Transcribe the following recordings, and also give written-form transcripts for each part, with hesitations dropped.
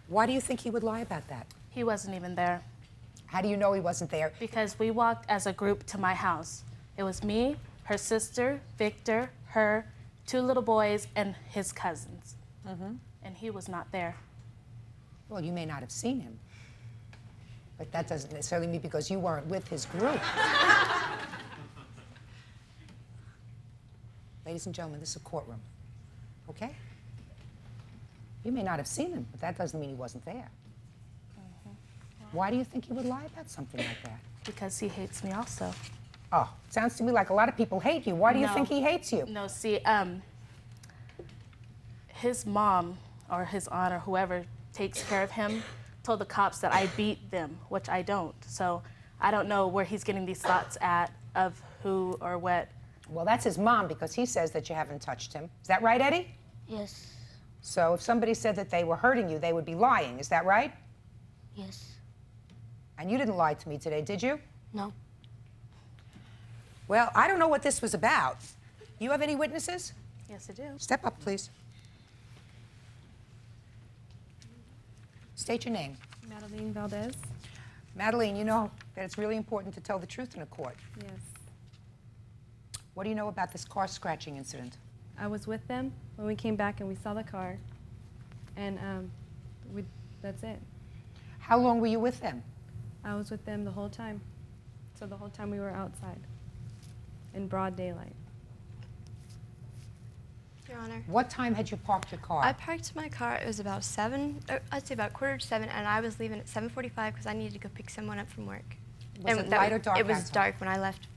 Why do you think he would lie about that? He wasn't even there. How do you know he wasn't there? Because we walked as a group to my house. It was me, her sister, Victor, her, 2 little boys, and his cousins. And he was not there. Well, you may not have seen him, but that doesn't necessarily mean because you weren't with his group. Ladies and gentlemen, this is a courtroom, okay? You may not have seen him, but that doesn't mean he wasn't there. Why do you think he would lie about something like that? Because he hates me also. Oh, sounds to me like a lot of people hate you. Why do you think he hates you? No, see, his mom or his aunt or whoever takes care of him told the cops that I beat them, which I don't. So I don't know where he's getting these thoughts at of who or what. Well, that's his mom because he says that you haven't touched him. Is that right, Eddie? Yes. So if somebody said that they were hurting you, they would be lying. Is that right? Yes. And you didn't lie to me today, did you? No. Well, I don't know what this was about. You have any witnesses? Yes, I do. Step up, please. State your name. Madeline Valdez. Madeline, you know that it's really important to tell the truth in a court. Yes. What do you know about this car scratching incident? I was with them when we came back and we saw the car. And that's it. How long were you with them? I was with them the whole time. So the whole time we were outside in broad daylight. Your Honor. What time had you parked your car? I parked my car, it was about 7, I'd say about 6:45, and I was leaving at 7:45 because I needed to go pick someone up from work. Was it light or dark It was outside? dark when I left.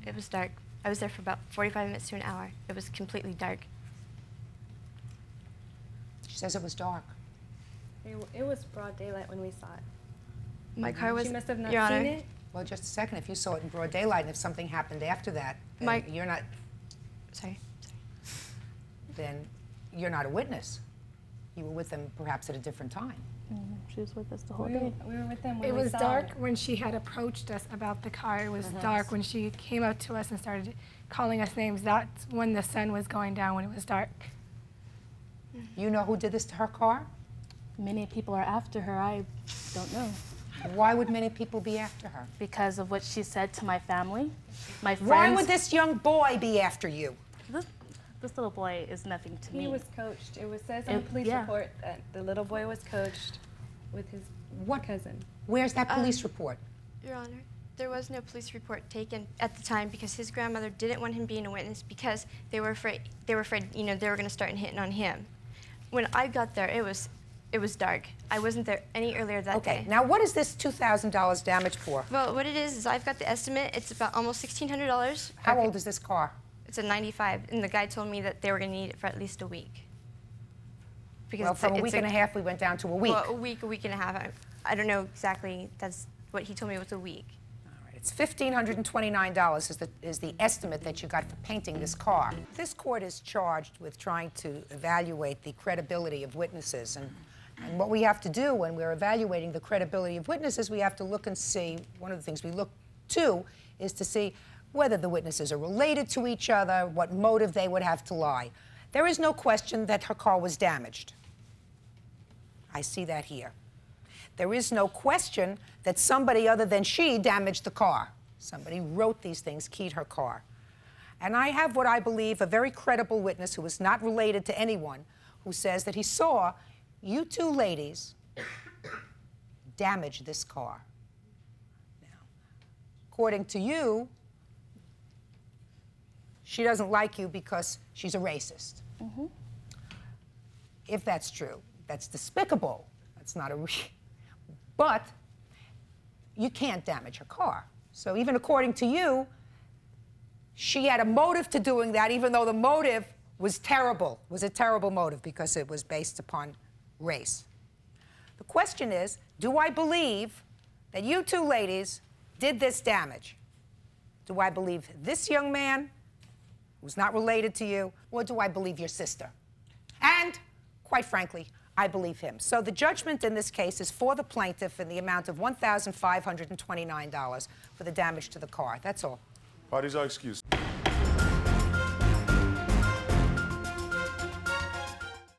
It was dark. I was there for about 45 minutes to an hour. It was completely dark. She says it was dark. It was broad daylight when we saw it. My car was, She must have not Your seen Honor, it. Well, just a second. If you saw it in broad daylight and if something happened after that, then you're not a witness. You were with them perhaps at a different time. She was with us the whole day. We were with them when It we was saw dark it. when she had approached us about the car. It was dark when she came up to us and started calling us names. That's when the sun was going down, when it was dark. You know who did this to her car? Many people are after her. I don't know. Why would many people be after her? Because of what she said to my family, my friends. Why would this young boy be after you? This little boy is nothing to me. He was coached. It says on the police report that the little boy was coached with his cousin. Where's that police report? Your Honor, there was no police report taken at the time because his grandmother didn't want him being a witness because they were afraid, you know, they were going to start hitting on him. When I got there, it was dark. I wasn't there any earlier that day. Okay, now what is this $2,000 damage for? Well, what it is I've got the estimate. It's about almost $1,600. How old is this car? It's a 95, and the guy told me that they were going to need it for at least a week. Because Well, from a week and a half, we went down to a week. Well, a week and a half. I don't know exactly. That's what he told me was a week. All right, it's $1,529 is the estimate that you got for painting this car. This court is charged with trying to evaluate the credibility of witnesses. And what we have to do when we're evaluating the credibility of witnesses, we have to look and see, one of the things we look to is to see whether the witnesses are related to each other, what motive they would have to lie. There is no question that her car was damaged. I see that here. There is no question that somebody other than she damaged the car. Somebody wrote these things, keyed her car. And I have what I believe a very credible witness who is not related to anyone who says that he saw you 2 ladies damage this car. Now, according to you, she doesn't like you because she's a racist. If that's true, that's despicable. That's not but you can't damage her car. So even according to you, she had a motive to doing that, even though the motive was terrible, was a terrible motive because it was based upon race. The question is, do I believe that you 2 ladies did this damage? Do I believe this young man who's not related to you, or do I believe your sister? And, quite frankly, I believe him. So the judgment in this case is for the plaintiff in the amount of $1,529 for the damage to the car. That's all. Parties are excused.